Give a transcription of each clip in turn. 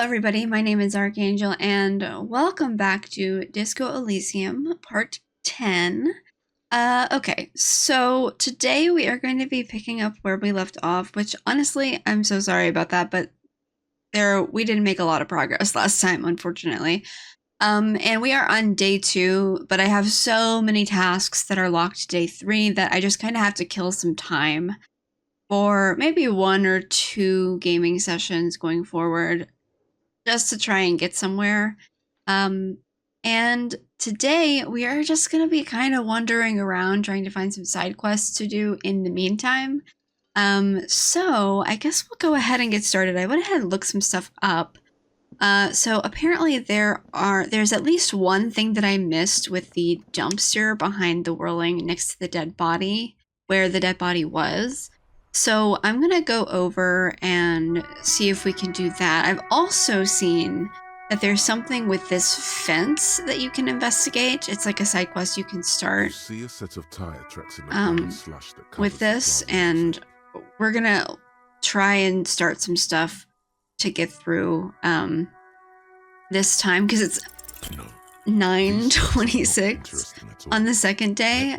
everybody, my name is Archangel, and welcome back to Disco Elysium, Part 10. Okay, so today we are going to be picking up where we left off, which honestly, I'm so sorry about that, but we didn't make a lot of progress last time, unfortunately. And we are on day 2, but I have so many tasks that are locked to day 3 that I just kind of have to kill some time for maybe 1 or 2 gaming sessions going forward, just to try and get somewhere. And today we are just going to be kind of wandering around trying to find some side quests to do in the meantime. So I guess we'll go ahead and get started. I went ahead and looked some stuff up. So apparently there's at least one thing that I missed with the dumpster behind the whirling next to the dead body, where the dead body was. So I'm gonna go over and see if we can do that. I've also seen that there's something with this fence that you can investigate. It's like a side quest you can start See a set of tire tracks in the slash that covers with this, and we're gonna try and start some stuff to get through this time, because it's 9:26 on the second day.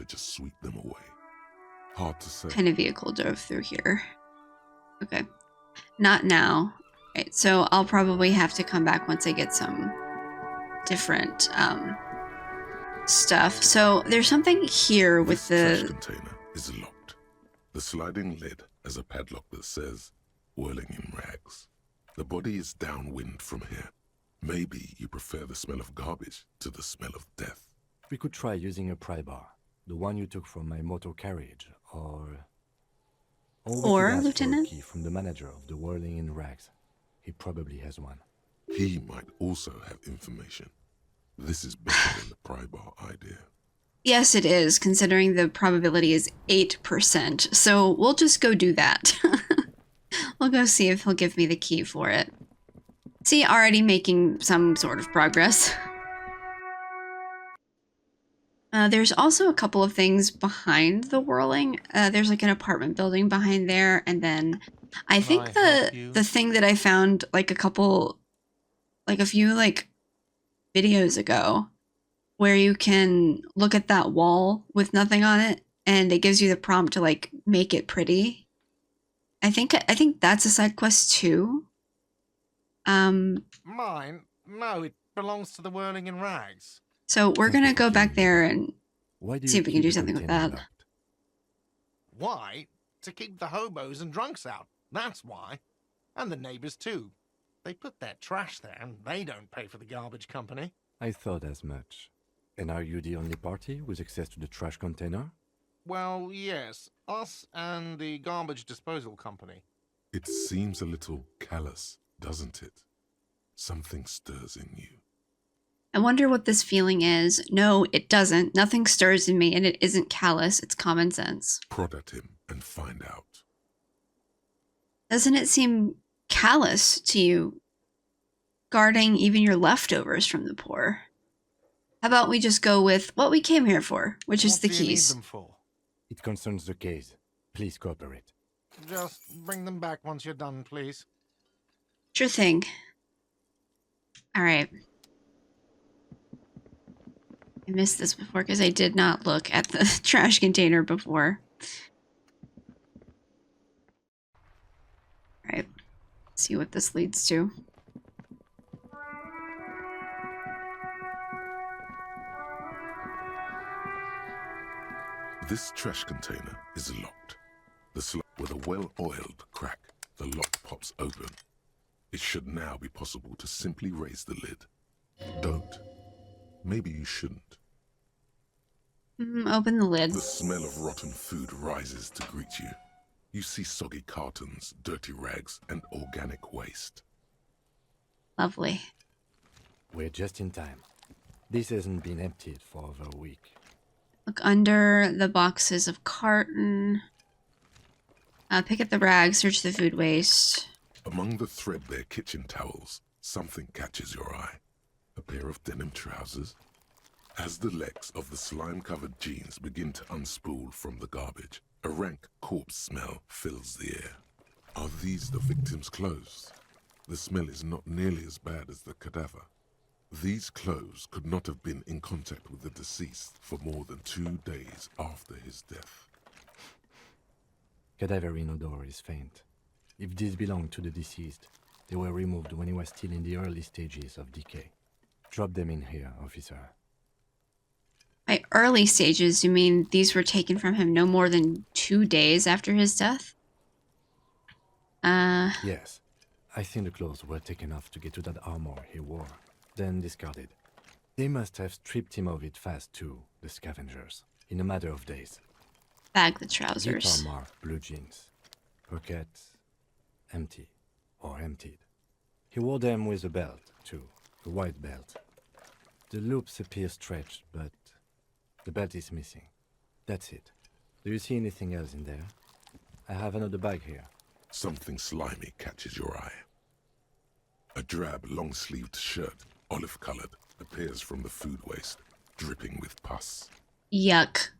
Just sweep them away. Hard to say. Kind of vehicle drove through here. Okay, not now. Right, so I'll probably have to come back once I get some different stuff. So there's something here with this the trash container is locked. The sliding lid has a padlock that says "whirling in rags." The body is downwind from here. Maybe you prefer the smell of garbage to the smell of death. We could try using a pry bar, the one you took from my motor carriage, or we could ask for a Lieutenant? key from the manager of the Whirling in Rags. He probably has one. He might also have information. This is better than the pry bar idea. Yes, it is, considering the probability is 8%. So we'll just go do that. We'll go see if he'll give me the key for it. See, already making some sort of progress. There's also a couple of things behind the whirling. There's like an apartment building behind there, and then I think the thing that I found like a few videos ago, where you can look at that wall with nothing on it, and it gives you the prompt to like make it pretty. I think that's a side quest too. Mine? No, it belongs to the Whirling in Rags. So we're gonna go back there and see if we can do keep the something with container that. locked? Why? To keep the hobos and drunks out. That's why. And the neighbors too. They put their trash there and they don't pay for the garbage company. I thought as much. And are you the only party with access to the trash container? Well, yes. Us and the garbage disposal company. It seems a little callous, doesn't it? Something stirs in you. I wonder what this feeling is. No, it doesn't. Nothing stirs in me, and it isn't callous. It's common sense. Prod at him and find out. Doesn't it seem callous to you, guarding even your leftovers from the poor? How about we just go with what we came here for, which is What the do you need keys. them for? It concerns the case. Please cooperate. Just bring them back once you're done, please. Sure thing. All right. I missed this before because I did not look at the trash container before. All right. See what this leads to. This trash container is locked. With a well-oiled crack, the lock pops open. It should now be possible to simply raise the lid. Don't. Maybe you shouldn't. Open the lid. The smell of rotten food rises to greet you. You see soggy cartons, dirty rags, and organic waste. Lovely. We're just in time. This hasn't been emptied for over a week. Look under the boxes of carton. Pick up the rags, search the food waste. Among the threadbare kitchen towels, something catches your eye. A pair of denim trousers. As the legs of the slime-covered jeans begin to unspool from the garbage, a rank corpse smell fills the air. Are these the victim's clothes? The smell is not nearly as bad as the cadaver. These clothes could not have been in contact with the deceased for more than 2 days after his death. Cadaverine odor is faint. If these belong to the deceased, they were removed when he was still in the early stages of decay. Drop them in here, officer. By early stages, you mean these were taken from him no more than 2 days after his death? Yes. I think the clothes were taken off to get to that armor he wore, then discarded. They must have stripped him of it fast too, the scavengers, in a matter of days. Bag the trousers. Guitar marked blue jeans. Pockets empty, or emptied. He wore them with a belt, too, a white belt. The loops appear stretched, but the belt is missing. That's it. Do you see anything else in there? I have another bag here. Something slimy catches your eye. A drab, long-sleeved shirt, olive-colored, appears from the food waste, dripping with pus. Yuck.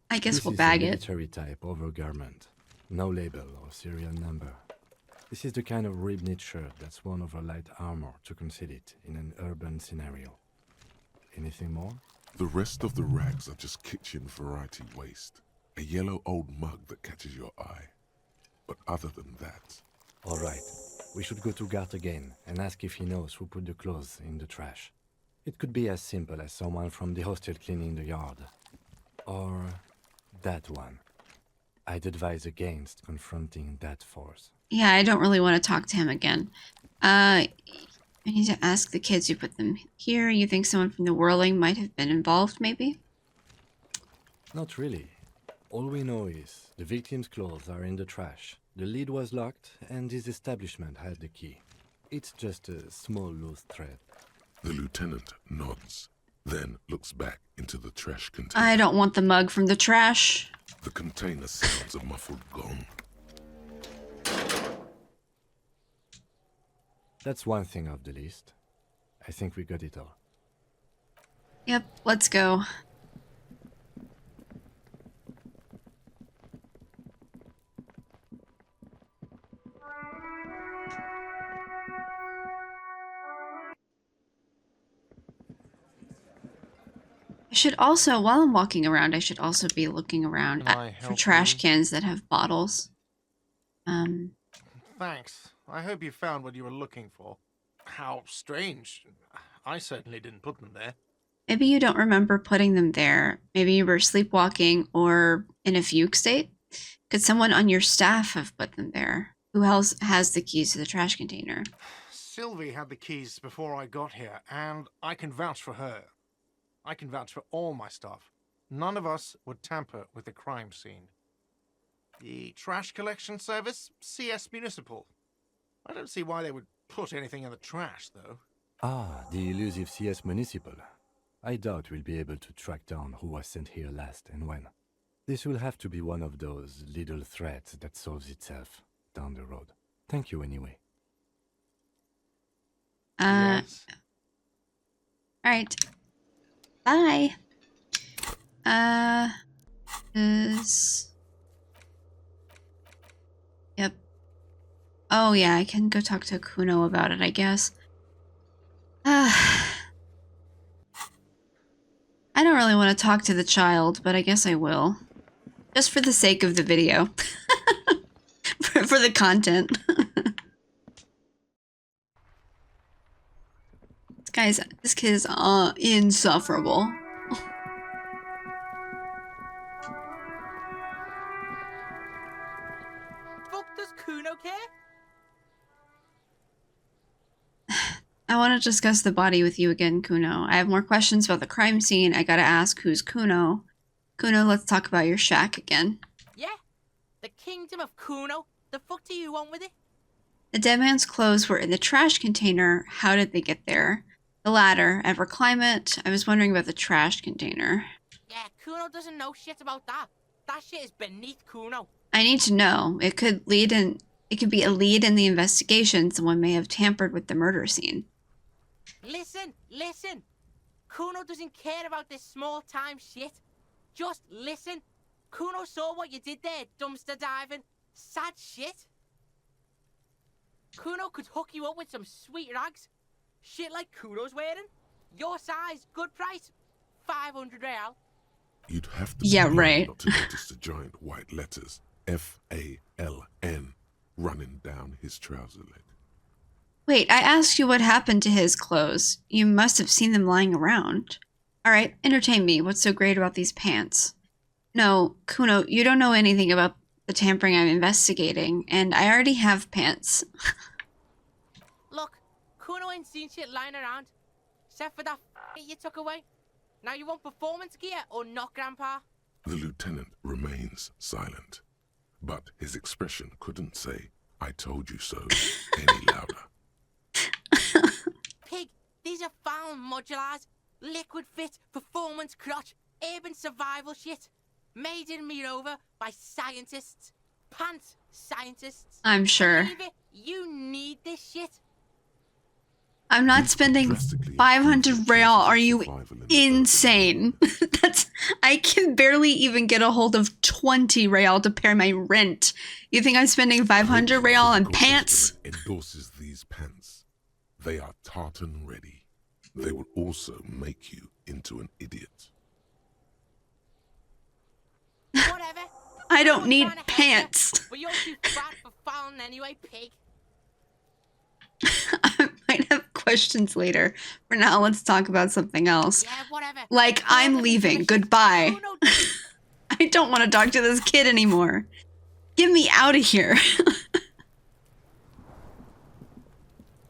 I guess we'll bag This it. is a military type overgarment. No label or serial number. This is the kind of ribbed shirt that's worn over light armor to conceal it in an urban scenario. Anything more? The rest of the rags are just kitchen variety waste. A yellow old mug that catches your eye. But other than that... All right. We should go to Gart again and ask if he knows who put the clothes in the trash. It could be as simple as someone from the hostel cleaning the yard. Or that one. I'd advise against confronting that force. Yeah, I don't really want to talk to him again. I need to ask the kids who put them here. You think someone from the whirling might have been involved, maybe? Not really. All we know is the victim's clothes are in the trash. The lid was locked, and his establishment had the key. It's just a small loose thread. The lieutenant nods, then looks back into the trash container. I don't want the mug from the trash. The container sounds a muffled gong. That's one thing off the list. I think we got it all. Yep, let's go. I should also, while I'm walking around, I should also be looking around Can I for help trash you? cans that have bottles. Thanks. I hope you found what you were looking for. How strange. I certainly didn't put them there. Maybe you don't remember putting them there. Maybe you were sleepwalking or in a fugue state. Could someone on your staff have put them there? Who else has the keys to the trash container? Sylvie had the keys before I got here, and I can vouch for her. I can vouch for all my staff. None of us would tamper with the crime scene. The trash collection service, CS Municipal. I don't see why they would put anything in the trash, though. Ah, the elusive CS Municipal. I doubt we'll be able to track down who was sent here last and when. This will have to be one of those little threads that solves itself down the road. Thank you anyway. Yes. Alright. Bye. Is... Yep. Oh yeah, I can go talk to Kuno about it, I guess. I don't really want to talk to the child, but I guess I will. Just for the sake of the video. for the content. This kid is insufferable. Fuck does Kuno care? I want to discuss the body with you again, Kuno. I have more questions about the crime scene. I gotta ask, who's Kuno? Kuno, let's talk about your shack again. Yeah? The kingdom of Kuno? The fuck do you want with it? The dead man's clothes were in the trash container. How did they get there? The ladder. Ever climb it? I was wondering about the trash container. Yeah, Kuno doesn't know shit about that. That shit is beneath Kuno. I need to know. It could be a lead in the investigation. Someone may have tampered with the murder scene. Listen! Kuno doesn't care about this small-time shit. Just listen. Kuno saw what you did there, dumpster diving. Sad shit. Kuno could hook you up with some sweet rags. Shit like Kuno's wearing. Your size, good price. 500 real. You'd have to Yeah, be blind right. not to notice the giant white letters FALN running down his trouser leg. Wait, I asked you what happened to his clothes. You must have seen them lying around. Alright, entertain me. What's so great about these pants? No, Kuno, you don't know anything about the tampering I'm investigating, and I already have pants. Look, Kuno ain't seen shit lying around. Except for that you took away. Now you want performance gear or not, Grandpa? The lieutenant remains silent, but his expression couldn't say, "I told you so," any louder. Pig, these are found modulars. Liquid fit, performance crotch, urban survival shit. Made in Mirova by scientists. Pants scientists. I'm sure. Believe it, you need this shit. I'm not These spending drastically 500 improve real. chances of Are you survival in the insane? That's I can barely even get a hold of 20 real to pay my rent. You think I'm spending 500 real on Physical pants? instrument endorses these pants. They are tartan ready. They will also make you into an idiot. Whatever. I don't was need trying to help pants. you, but you're too fat for fouling anyway, pig. I might have questions later. For now, let's talk about something else. Yeah, whatever. Like, I'm Whoever thinks leaving. of a shit, Goodbye. Kuno did. I don't want to talk to this kid anymore. Get me out of here.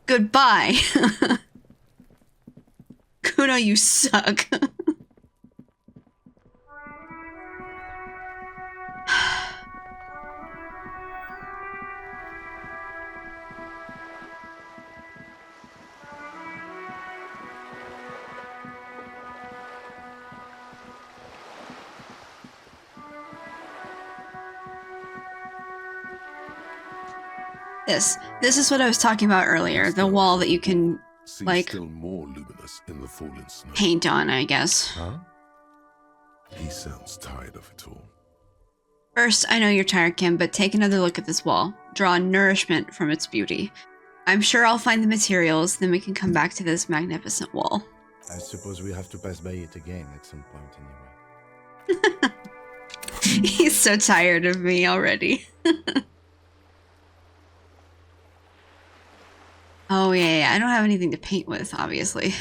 Goodbye. Kuno, you suck. This is what I was talking about earlier. The wall that you can See Like- still more luminous in the falling snow. paint on, I guess. Huh? He sounds tired of it all. First, I know you're tired, Kim, but take another look at this wall. Draw nourishment from its beauty. I'm sure I'll find the materials, then we can come back to this magnificent wall. I suppose we have to pass by it again at some point anyway. He's so tired of me already. Oh, yeah, I don't have anything to paint with, obviously.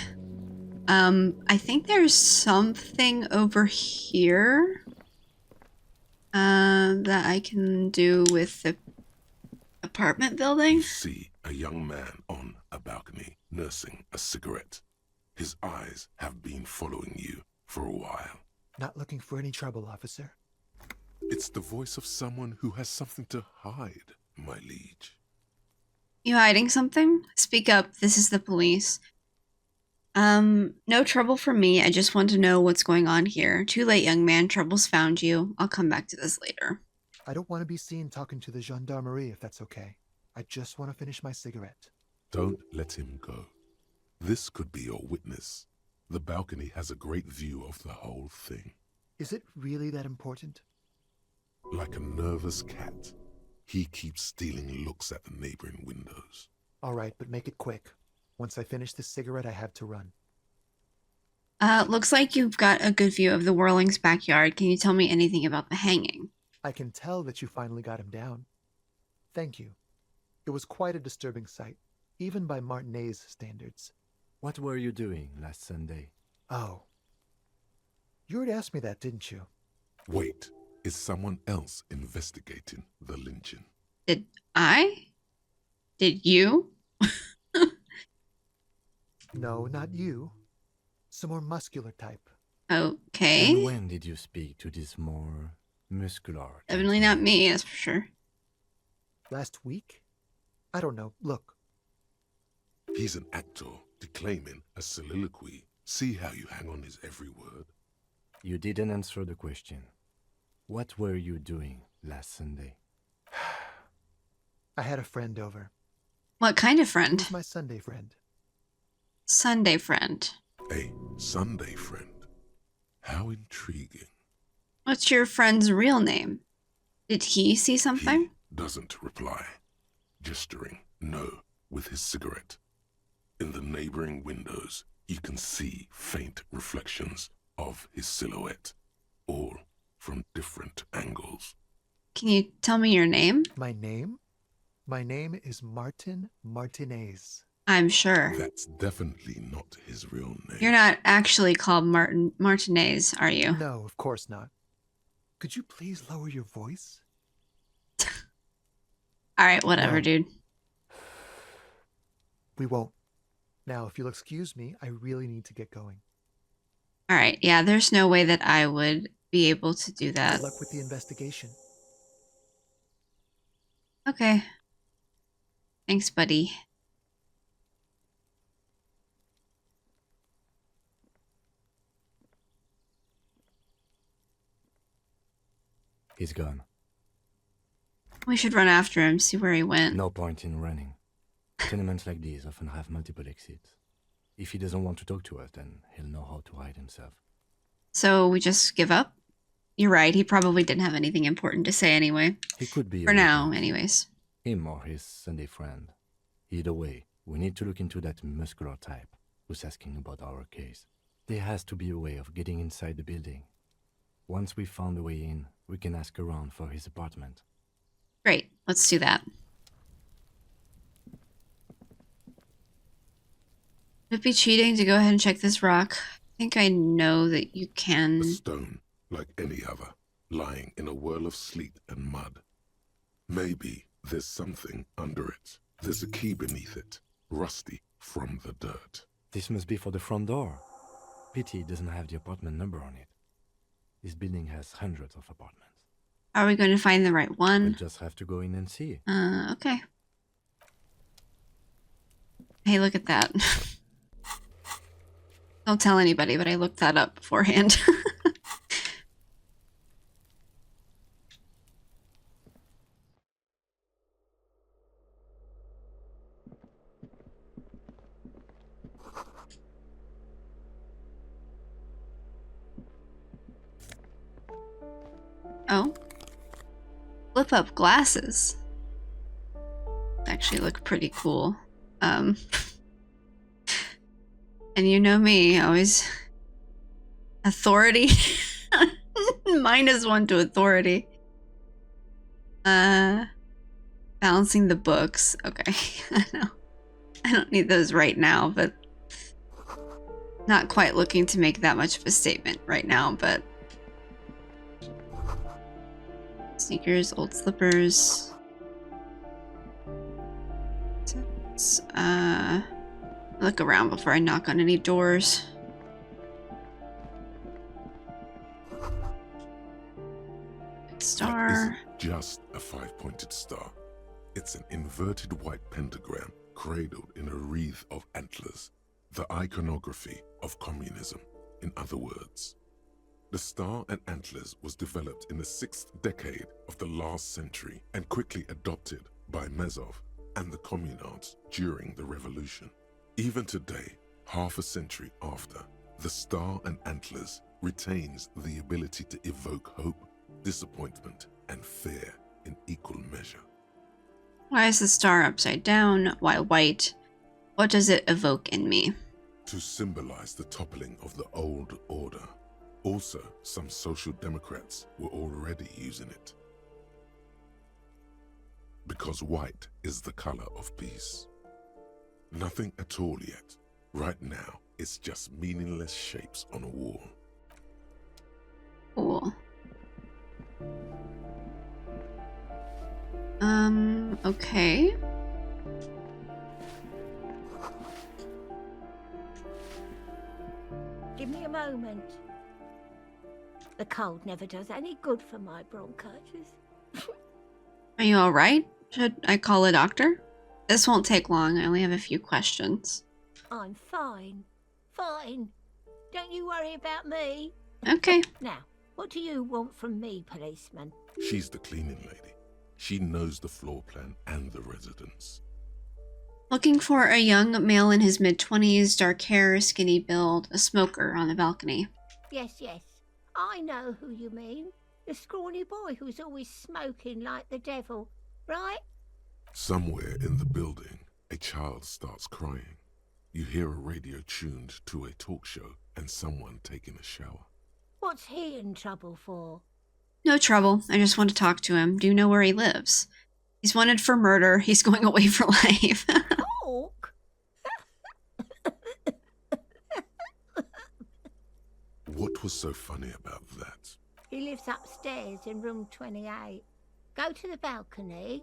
I think there's something over here that I can do with the apartment building. You see a young man on a balcony nursing a cigarette. His eyes have been following you for a while. Not looking for any trouble, officer. It's the voice of someone who has something to hide, my liege. You hiding something? Speak up, this is the police. No trouble for me, I just want to know what's going on here. Too late, young man, trouble's found you. I'll come back to this later. I don't want to be seen talking to the gendarmerie if that's okay. I just want to finish my cigarette. Don't let him go. This could be your witness. The balcony has a great view of the whole thing. Is it really that important? Like a nervous cat, he keeps stealing looks at the neighboring windows. All right, but make it quick. Once I finish this cigarette, I have to run. Looks like you've got a good view of the Whirling's backyard. Can you tell me anything about the hanging? I can tell that you finally got him down. Thank you. It was quite a disturbing sight, even by Martinet's standards. What were you doing last Sunday? Oh. You already asked me that, didn't you? Wait, is someone else investigating the lynching? Did I? Did you? No, not you. Some more muscular type. And Okay. when did you speak to this more muscular? Definitely not me, that's for sure. Last week? I don't know. Look, He's an actor declaiming a soliloquy. See how you hang on his every word? You didn't answer the question. What were you doing last Sunday? I had a friend over. What kind of He friend? was my Sunday friend. Sunday friend. A Sunday friend. How intriguing. What's your friend's real name? Did he see something? He doesn't reply, gesturing No, with his cigarette. In the neighboring windows, you can see faint reflections of his silhouette, all from different angles. Can you tell me your name? My name? My name is Martin Martinez. I'm sure. That's definitely not his real name. You're not actually called Martinez, are you? No, of course not. Could you please lower your voice? Alright, whatever, No. dude. We won't. Now, if you'll excuse me, I really need to get going. Alright, yeah, there's no way that I would be able to do that. Good luck with the investigation. Okay. Thanks, buddy. He's gone. We should run after him, see where he went. No point in running. Tenements like these often have multiple exits. If he doesn't want to talk to us, then he'll know how to hide himself. So we just give up? You're right, he probably didn't have anything important to say anyway. He could be For a now, witness. anyways. Him or his Sunday friend. Either way, we need to look into that muscular type who's asking about our case. There has to be a way of getting inside the building. Once we've found a way in, we can ask around for his apartment. Great, let's do that. Would it be cheating to go ahead and check this rock? I think I know that you can. A stone, like any other, lying in a whirl of sleet and mud. Maybe there's something under it. There's a key beneath it, rusty from the dirt. This must be for the front door. Pity it doesn't have the apartment number on it. This building has hundreds of apartments. Are we going to find the right We'll one? just have to go in and see. Okay. Hey, look at that. Don't tell anybody, but I looked that up beforehand. Oh. Flip up glasses. Actually look pretty cool. And you know me, always authority. -1 to authority. Balancing the books. Okay. I know. I don't need those right now, but not quite looking to make that much of a statement right now, but sneakers, old slippers. Let's, look around before I knock on any doors. Star. That isn't just a five-pointed star. It's an inverted white pentagram cradled in a wreath of antlers. The iconography of communism, in other words. The star and antlers was developed in the 6th decade of the last century and quickly adopted by Mazov and the communards during the revolution. Even today, half a century after, the star and antlers retains the ability to evoke hope, disappointment, and fear in equal measure. Why is the star upside down? Why white? What does it evoke in me? To symbolize the toppling of the old order. Also, some social democrats were already using it. Because white is the color of peace. Nothing at all yet. Right now, it's just meaningless shapes on a wall. Cool. Okay. Give me a moment. The cold never does any good for my bronchitis. Are you alright? Should I call a doctor? This won't take long. I only have a few questions. I'm fine. Fine. Don't you worry about me. Okay. Now, what do you want from me, policeman? She's the cleaning lady. She knows the floor plan and the residence. Looking for a young male in his mid-20s, dark hair, skinny build, a smoker on the balcony. Yes, yes. I know who you mean. The scrawny boy who's always smoking like the devil, right? Somewhere in the building, a child starts crying. You hear a radio tuned to a talk show and someone taking a shower. What's he in trouble for? No trouble. I just want to talk to him. Do you know where he lives? He's wanted for murder. He's going away for life. Talk? What was so funny about that? He lives upstairs in room 28. Go to the balcony.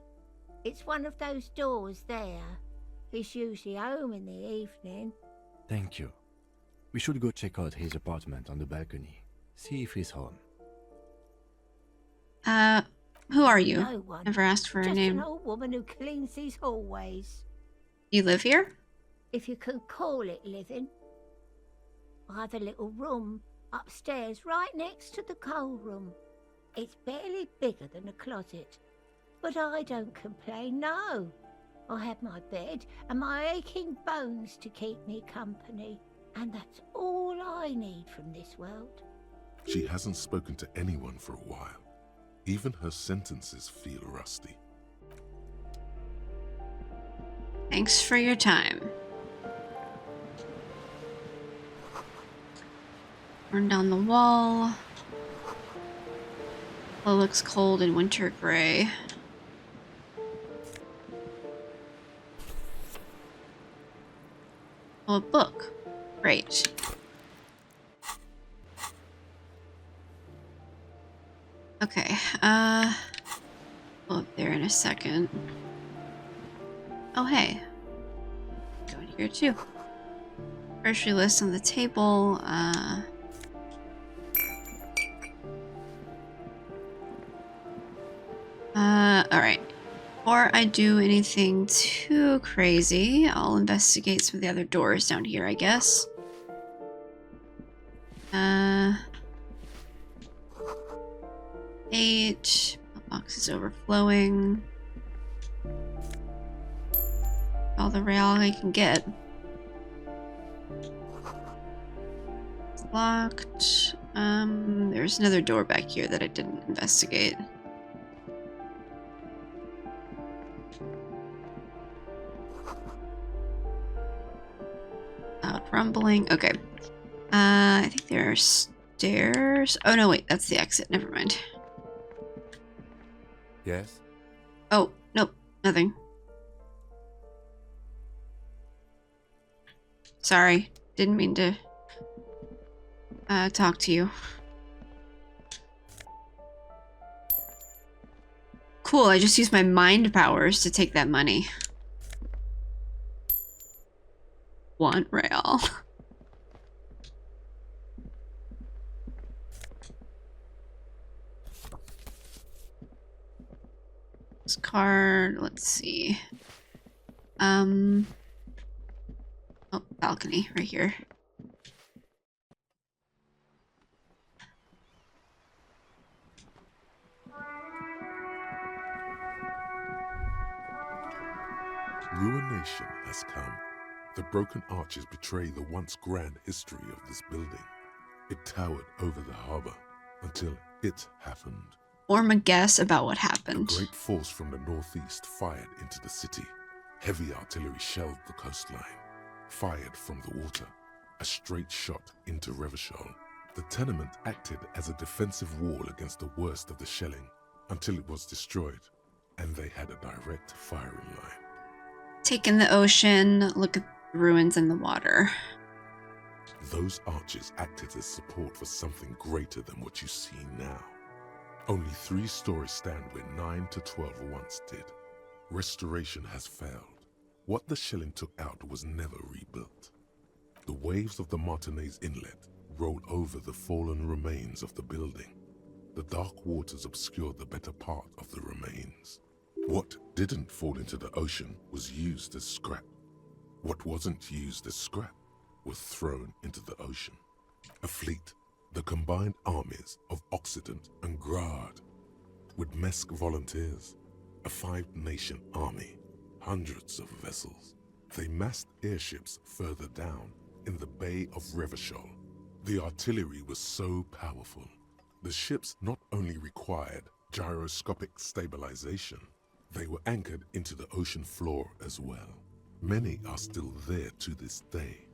It's one of those doors there. He's usually home in the evening. Thank you. We should go check out his apartment on the balcony. See if he's home. Who are you? No one. Never asked for a Just name. an old woman who cleans these hallways. You live here? If you can call it living. I have a little room upstairs right next to the coal room. It's barely bigger than a closet. But I don't complain, no. I have my bed and my aching bones to keep me company. And that's all I need from this world. She hasn't spoken to anyone for a while. Even her sentences feel rusty. Thanks for your time. Burn down the wall. It looks cold and winter gray. Oh, a book. Great. Okay, go up there in a second. Oh, hey. Go in here too. Grocery list on the table, alright. Before I do anything too crazy, I'll investigate some of the other doors down here, I guess. Eight. Box is overflowing. All the rail I can get. It's locked. There's another door back here that I didn't investigate. Loud rumbling. Okay. I think there are stairs. Oh no, wait, that's the exit. Never mind. Yes? Oh, nope, nothing. Sorry, didn't mean to talk to you. Cool, I just used my mind powers to take that money. Want rail. This card, let's see. Oh, balcony right here. Ruination has come. The broken arches betray the once grand history of this building. It towered over the harbor until it happened. Form a guess about what A happened. great force from the northeast fired into the city. Heavy artillery shelled the coastline. Fired from the water. A straight shot into Revachol. The tenement acted as a defensive wall against the worst of the shelling until it was destroyed, and they had a direct firing line. Take in the ocean, look at the ruins in the water. Those arches acted as support for something greater than what you see now. Only 3 stories stand where 9 to 12 once did. Restoration has failed. What the shelling took out was never rebuilt. The waves of the Martinez Inlet rolled over the fallen remains of the building. The dark waters obscured the better part of the remains. What didn't fall into the ocean was used as scrap. What wasn't used as scrap was thrown into the ocean. A fleet, the combined armies of Occident and Grad, with Mesk volunteers, a 5-nation army, hundreds of vessels. They massed airships further down in the Bay of Revachol. The artillery was so powerful. The ships not only required gyroscopic stabilization, They were anchored into the ocean floor as well. Many are still there to this day.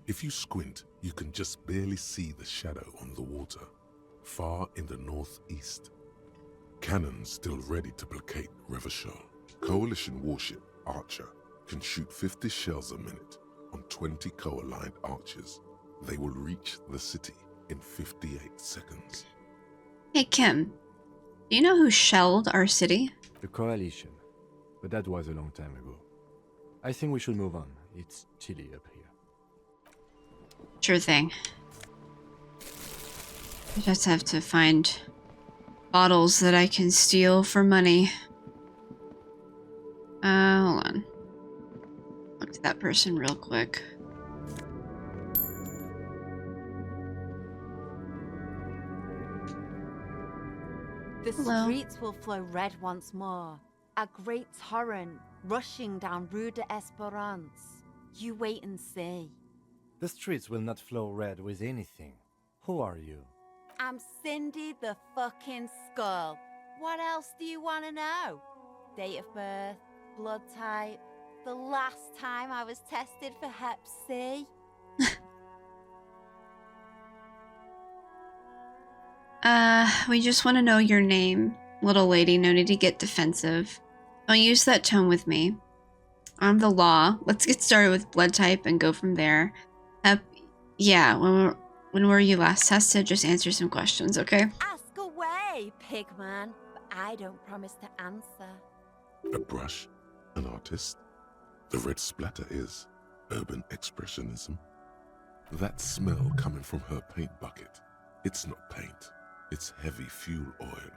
If you squint, you can just barely see the shadow on the water, far in the northeast. Cannons still ready to placate Revachol. Coalition warship Archer can shoot 50 shells a minute on 20 co-aligned archers. They will reach the city in 58 seconds. Hey, Kim, do you know who shelled our city? The Coalition. But that was a long time ago. I think we should move on. It's chilly up here. Sure thing. I just have to find bottles that I can steal for money. Hold on. Look to that person real quick. The Hello. streets will flow red once more. A great torrent rushing down Rue de Esperance. You wait and see. The streets will not flow red with anything. Who are you? I'm Cindy the fucking Skull. What else do you want to know? Date of birth, blood type, the last time I was tested for Hep C. We just want to know your name. Little lady, no need to get defensive. Don't use that tone with me. I'm the law. Let's get started with blood type and go from there. Yeah, when were you last tested? Just answer some questions, okay? Ask away, pigman, but I don't promise to answer. A brush, an artist. The red splatter is urban expressionism. That smell coming from her paint bucket. It's not paint, it's heavy fuel oil.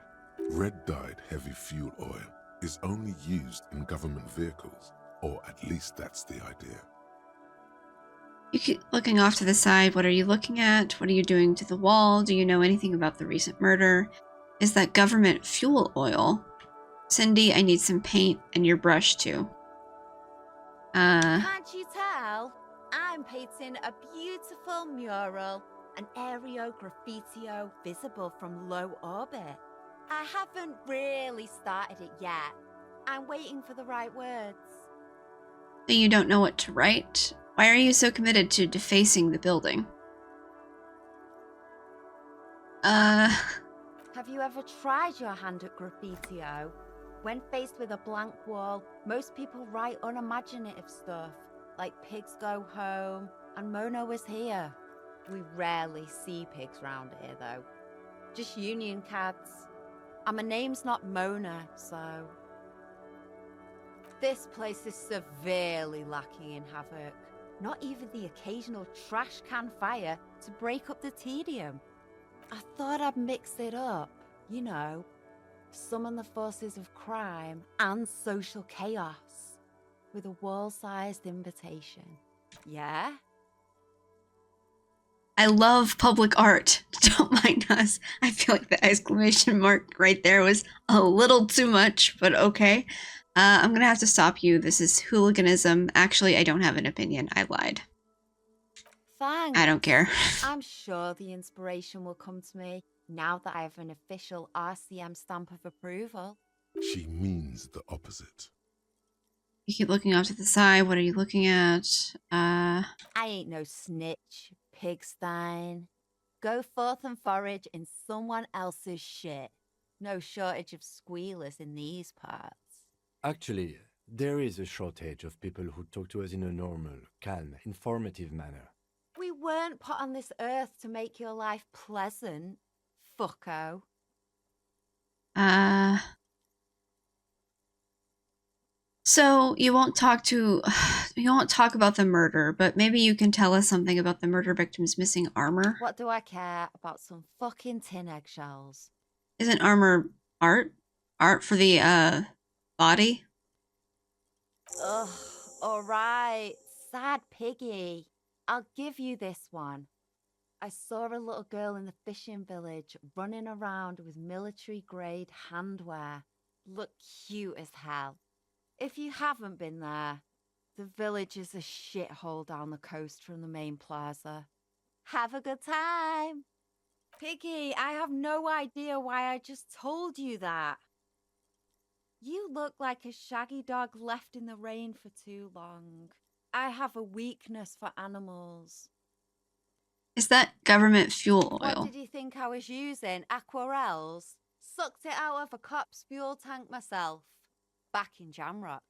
Red-dyed heavy fuel oil is only used in government vehicles, or at least that's the idea. You keep looking off to the side. What are you looking at? What are you doing to the wall? Do you know anything about the recent murder? Is that government fuel oil? Cindy, I need some paint and your brush too. Can't you tell? I'm painting a beautiful mural, an aereo graffitio visible from low orbit. I haven't really started it yet. I'm waiting for the right words. So you don't know what to write? Why are you so committed to defacing the building? Have you ever tried your hand at graffitio? When faced with a blank wall, most people write unimaginative stuff, like pigs go home and Mono is here. We rarely see pigs round here, though. Just union cats. And my name's not Mona, so... This place is severely lacking in havoc. Not even the occasional trash can fire to break up the tedium. I thought I'd mix it up, you know. Summon the forces of crime and social chaos with a wall-sized invitation. Yeah? I love public art. Don't mind us. I feel like the exclamation mark right there was a little too much, but okay. I'm gonna have to stop you. This is hooliganism. Actually, I don't have an opinion. I lied. Thanks. I don't care. I'm sure the inspiration will come to me now that I have an official RCM stamp of approval. She means the opposite. You keep looking off to the side. What are you looking at? I ain't no snitch, pigstein. Go forth and forage in someone else's shit. No shortage of squealers in these parts. Actually, there is a shortage of people who talk to us in a normal, calm, informative manner. We weren't put on this earth to make your life pleasant, fucko. So you won't talk about the murder, but maybe you can tell us something about the murder victim's missing armor. What do I care about some fucking tin eggshells? Isn't armor art? Art for the body? Ugh, alright, sad piggy. I'll give you this one. I saw a little girl in the fishing village running around with military-grade handwear. Looked cute as hell. If you haven't been there, the village is a shithole down the coast from the main plaza. Have a good time. Piggy, I have no idea why I just told you that. You look like a shaggy dog left in the rain for too long. I have a weakness for animals. Is that government fuel What oil? did you think I was using? Aquarels? Sucked it out of a cop's fuel tank myself. Back in Jamrock.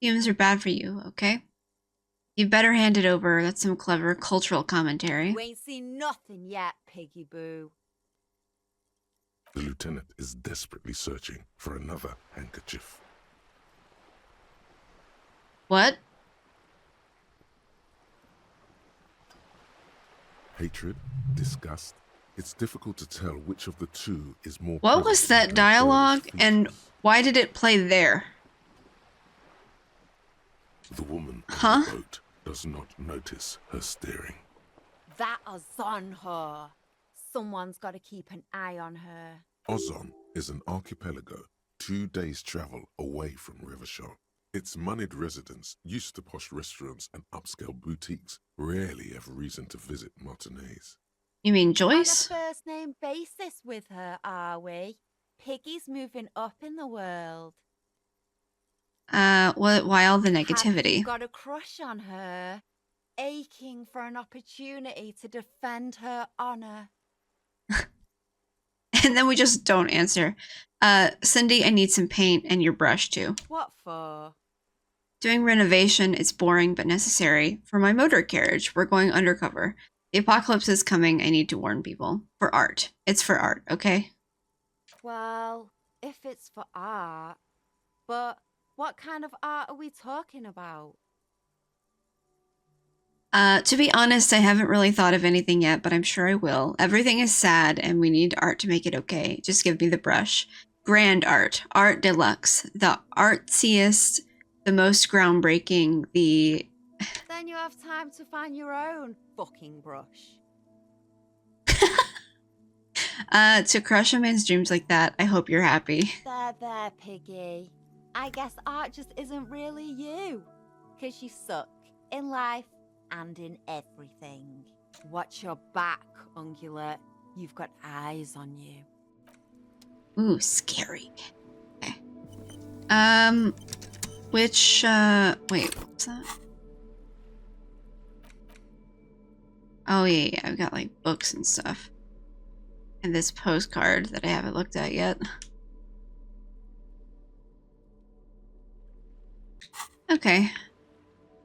Fumes are bad for you, okay? You better hand it over. That's some clever cultural commentary. You ain't seen nothing yet, piggy boo. The lieutenant is desperately searching for another handkerchief. What? Hatred, disgust. It's difficult to tell which of the two is more. What was present that in dialogue, Claire's and features. why did it play there? The woman on Huh? the boat does not notice her steering. That is on her. Someone's got to keep an eye on her. Ozon is an archipelago 2 days' travel away from Rivershaw. Its moneyed residents, used to posh restaurants and upscale boutiques, rarely have reason to visit Martinez. You mean On a Joyce? first name basis with her, are we? Piggy's moving up in the world. Why all the Have negativity? you got a crush on her? Aching for an opportunity to defend her honor. And then we just don't answer. Cindy, I need some paint and your brush too. What for? Doing renovation, it's boring but necessary. For my motor carriage, we're going undercover. The apocalypse is coming, I need to warn people. For art. It's for art, okay? Well, if it's for art. But what kind of art are we talking about? To be honest, I haven't really thought of anything yet, but I'm sure I will. Everything is sad, and we need art to make it okay. Just give me the brush. Grand art. Art deluxe. The artsiest, the most groundbreaking, the... Then you have time to find your own fucking brush. To crush a man's dreams like that, I hope you're happy. There, Piggy. I guess art just isn't really you. 'Cause you suck in life and in everything. Watch your back, Ungulate. You've got eyes on you. Ooh, scary. Okay. Wait, what was that? Oh, yeah, I've got, like, books and stuff. And this postcard that I haven't looked at yet. Okay.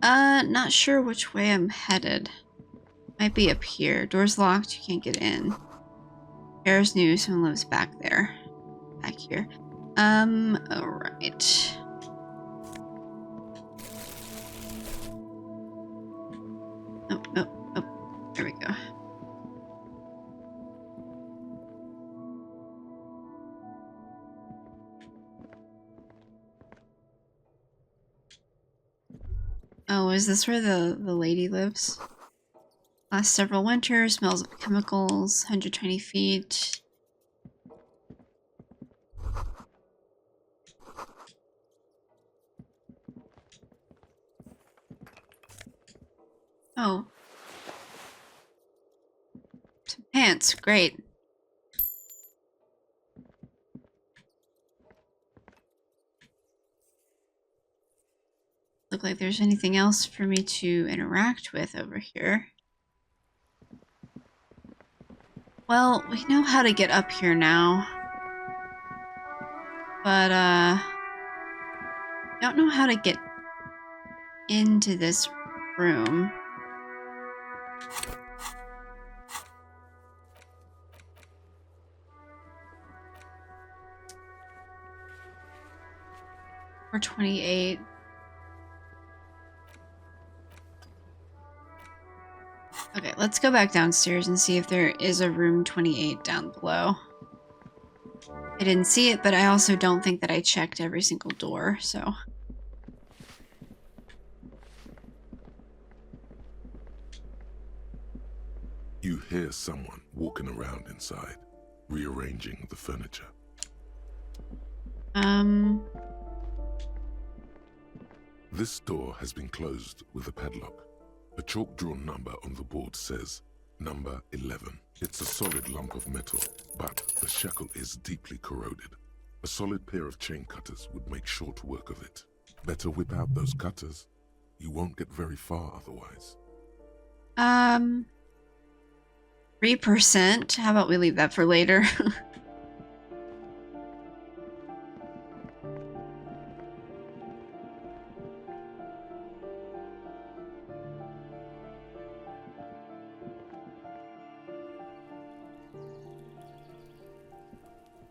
Not sure which way I'm headed. Might be up here. Door's locked, you can't get in. Paris new, someone lives back there. Back here. Alright. Oh, there we go. Oh, is this where the lady lives? Last several winters, smells of chemicals, 120 feet. Oh. Some pants, great. Look like there's anything else for me to interact with over here. Well, we know how to get up here now. But, don't know how to get into this room. Or 28. Okay, let's go back downstairs and see if there is a room 28 down below. I didn't see it, but I also don't think that I checked every single door, so... You hear someone walking around inside, rearranging the furniture. This door has been closed with a padlock. A chalk-drawn number on the board says, number 11. It's a solid lump of metal, but the shackle is deeply corroded. A solid pair of chain cutters would make short work of it. Better whip out those cutters. You won't get very far otherwise. 3%. How about we leave that for later?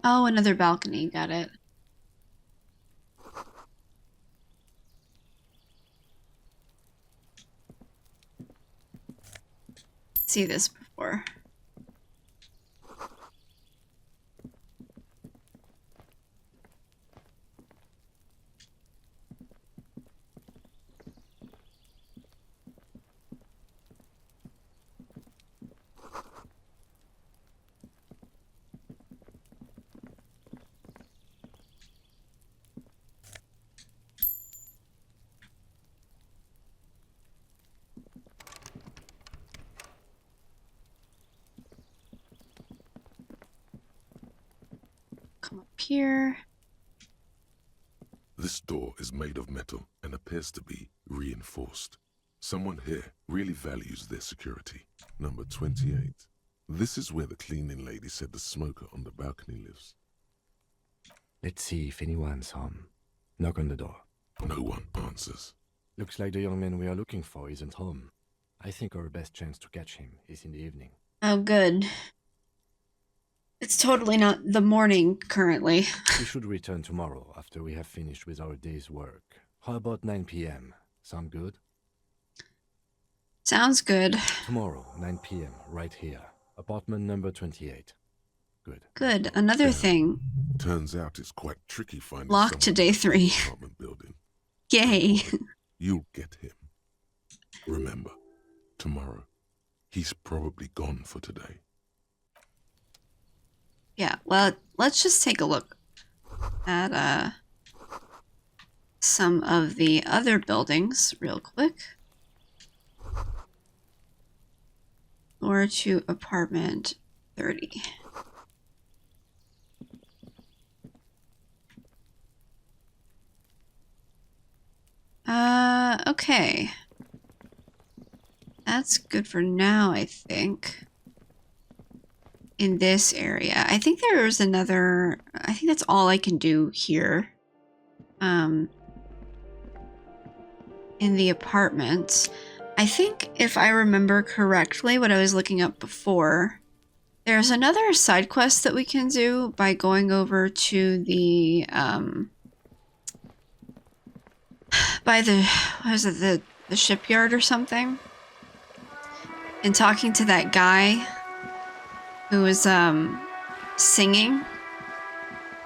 Oh, another balcony. Got it. See this before. Come up here. This door is made of metal and appears to be reinforced. Someone here really values their security. Number 28. This is where the cleaning lady said the smoker on the balcony lives. Let's see if anyone's home. Knock on the door. No one answers. Looks like the young man we are looking for isn't home. I think our best chance to catch him is in the evening. Oh, good. It's totally not the morning currently. We should return tomorrow after we have finished with our day's work. How about 9 p.m.? Sound good? Sounds good. Tomorrow, 9 p.m., right here. Apartment number 28. Good. Good. Another thing. Turns out it's quite tricky finding Locked to someone day in 3. the apartment building. Yay. You'll get him. Remember, tomorrow, he's probably gone for today. Yeah, well, let's just take a look at some of the other buildings real quick. Or to apartment 30. Okay. That's good for now, I think. In this area. I think there's another... I think that's all I can do here. In the apartments. I think if I remember correctly what I was looking up before, there's another side quest that we can do by going over to the, by the, what is it, the shipyard or something? And talking to that guy who was, singing,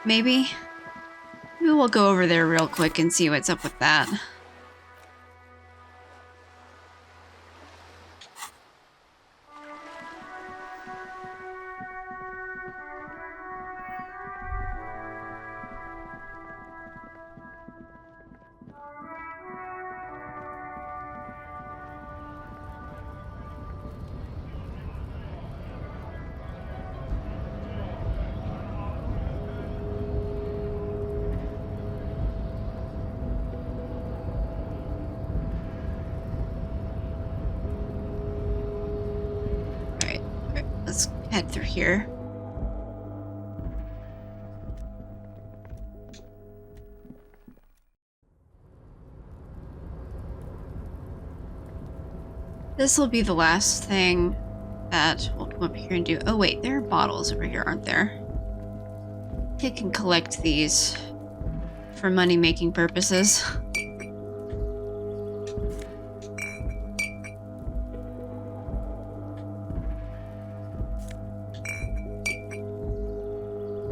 maybe? Maybe we'll go over there real quick and see what's up with that. Let's head through here. This will be the last thing that we'll come up here and do. Oh wait, there are bottles over here, aren't there? I can collect these for money-making purposes.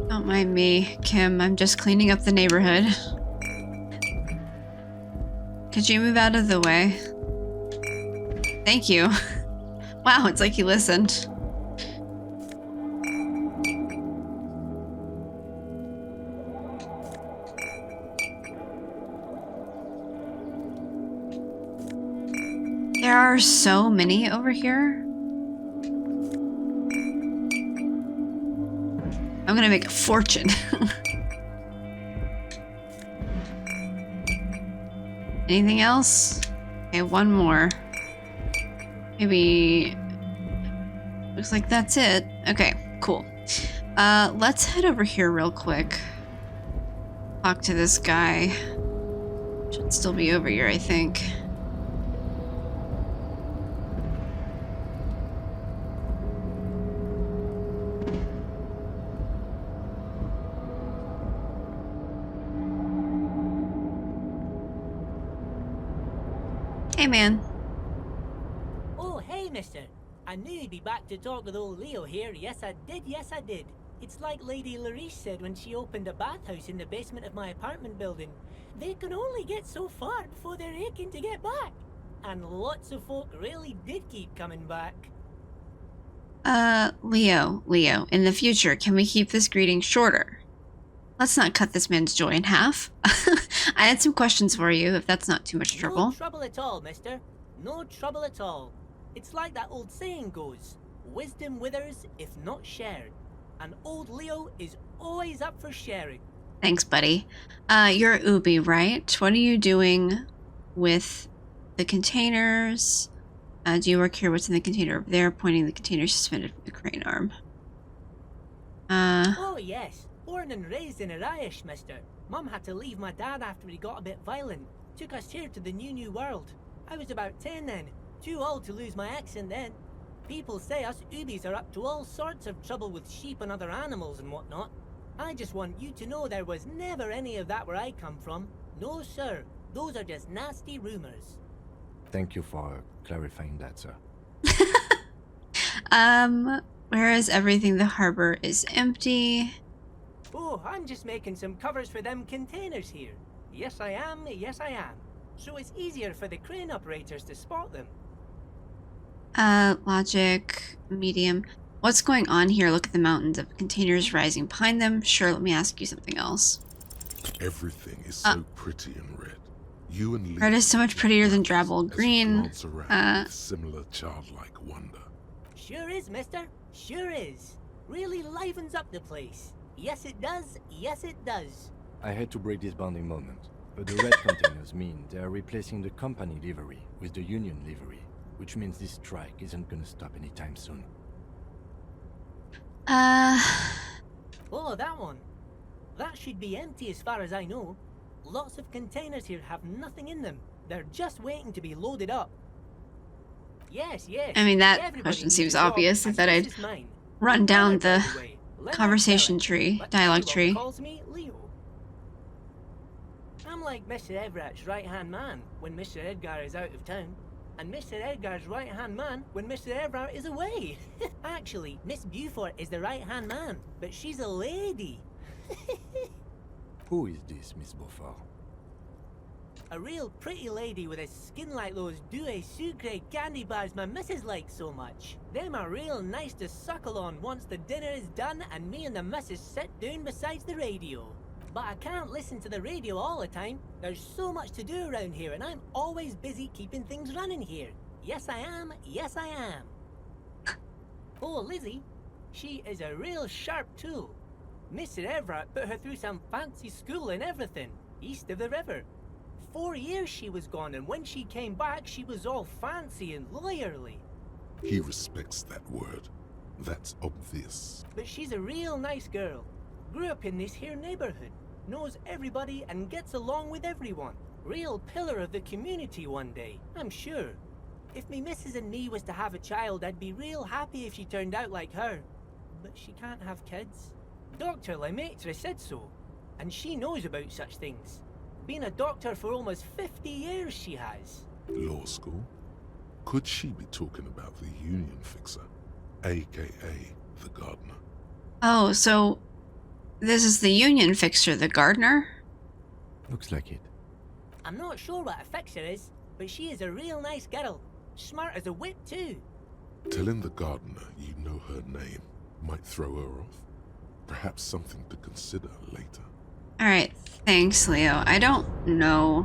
Don't mind me, Kim. I'm just cleaning up the neighborhood. Could you move out of the way? Thank you. Wow, it's like he listened. There are so many over here. I'm gonna make a fortune. Anything else? Okay, one more. Maybe... Looks like that's it. Okay, cool. Let's head over here real quick. Talk to this guy. Should still be over here, I think. Hey, man. Oh, hey, mister. I knew you'd be back to talk with old Leo here. Yes, I did. Yes, I did. It's like Lady Larice said when she opened a bathhouse in the basement of my apartment building. They can only get so far before they're aching to get back. And lots of folk really did keep coming back. Leo, in the future, can we keep this greeting shorter? Let's not cut this man's joy in half. I had some questions for you, if that's not too much trouble. No trouble at all, mister. No trouble at all. It's like that old saying goes, wisdom withers if not shared. And old Leo is always up for sharing. Thanks, buddy. You're Ubi, right? What are you doing with the containers? Do you work here? What's in the container over there? Pointing the container suspended from the crane arm. Oh, yes. Born and raised in Arish, mister. Mum had to leave my dad after he got a bit violent. Took us here to the new world. I was about 10 then. Too old to lose my accent then. People say us Ubis are up to all sorts of trouble with sheep and other animals and whatnot. I just want you to know there was never any of that where I come from. No, sir. Those are just nasty rumors. Thank you for clarifying that, sir. Whereas everything the harbor is empty. Oh, I'm just making some covers for them containers here. Yes, I am. Yes, I am. So it's easier for the crane operators to spot them. Logic, medium. What's going on here? Look at the mountains of containers rising behind them. Sure, let me ask you something else. Everything is so pretty and red. You and Lee Red is so much prettier than drabble green. glance around with similar childlike wonder. Sure is, mister. Sure is. Really livens up the place. Yes, it does. Yes, it does. I had to break this bonding moment, but the red containers mean they are replacing the company livery with the union livery, which means this strike isn't gonna stop anytime soon. Oh, that one. That should be empty as far as I know. Lots of containers here have nothing in them. They're just waiting to be loaded up. Yes, yes. I mean, that everybody question needs seems a job, obvious. I and thought this I'd is mine. run down Leonard, by the way. Leonard conversation Barrett, tree, but dialogue everyone tree. calls me Leo. I'm like Mr. Everett's right-hand man when Mr. Edgar is out of town, and Mr. Edgar's right-hand man when Mr. Everett is away. Actually, Miss Beaufort is the right-hand man, but she's a lady. Who is this, Miss Beaufort? A real pretty lady with a skin like those Douai Sucre candy bars my missus likes so much. Them are real nice to suckle on once the dinner is done and me and the missus sit down beside the radio. But I can't listen to the radio all the time. There's so much to do around here and I'm always busy keeping things running here. Yes, I am. Yes, I am. Oh, Lizzie. She is a real sharp tool. Mr. Everett put her through some fancy school and everything, east of the river. 4 years she was gone, and when she came back, she was all fancy and lawyerly. He respects that word. That's obvious. But she's a real nice girl. Grew up in this here neighborhood. Knows everybody and gets along with everyone. Real pillar of the community one day, I'm sure. If me missus and me was to have a child, I'd be real happy if she turned out like her. But she can't have kids. Dr. Lemaitre said so. And she knows about such things. Been a doctor for almost 50 years, she has. Law school? Could she be talking about the union fixer, aka the gardener? Oh, so this is the union fixer, the gardener? Looks like it. I'm not sure what a fixer is, but she is a real nice girl. Smart as a whip, too. Telling the gardener you know her name might throw her off. Perhaps something to consider later. Alright, thanks, Leo. I don't know.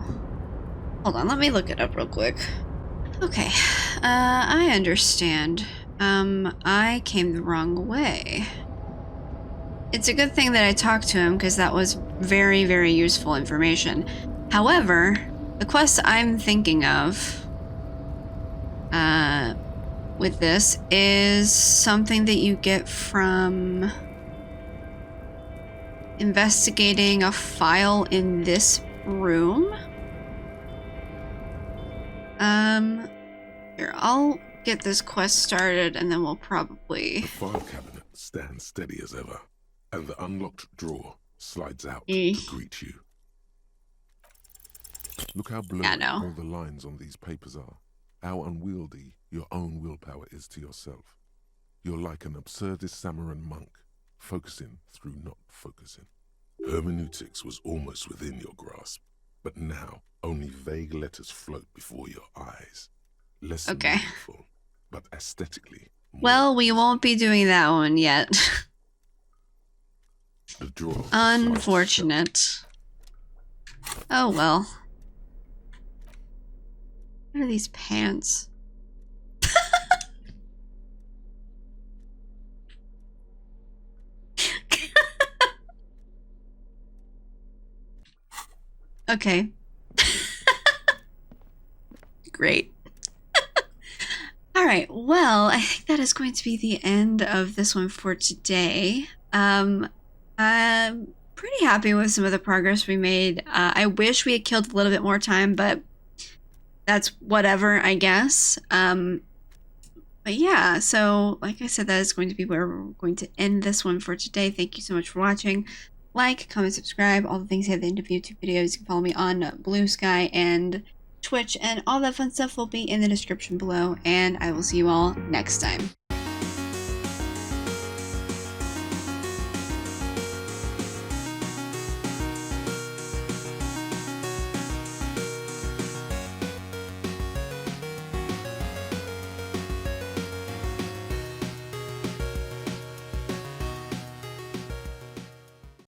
Hold on, let me look it up real quick. Okay, I understand. I came the wrong way. It's a good thing that I talked to him, because that was very, very useful information. However, The quest I'm thinking of with this is something that you get from investigating a file in this room. Here, I'll get this quest started and then we'll probably... The file cabinet stands steady as ever, and the unlocked drawer slides out Eh. to greet you. Look how blurry Yeah, no. all the lines on these papers are. How unwieldy your own willpower is to yourself. You're like an absurdist Samaran monk, focusing through not focusing. Hermeneutics was almost within your grasp, but now only vague letters float before your eyes. Less Okay. meaningful, but aesthetically more Well, we pleasing. won't be doing that one yet. The drawer slides Unfortunate. Oh well. What are these pants? Okay. Great. All right. Well, I think that is going to be the end of this one for today. I'm pretty happy with some of the progress we made. I wish we had killed a little bit more time, but that's whatever, I guess. But yeah, so like I said, that is going to be where we're going to end this one for today. Thank you so much for watching. Like, comment, subscribe, all the things at the end of YouTube videos. You can follow me on Blue Sky and Twitch, and all that fun stuff will be in the description below. And I will see you all next time.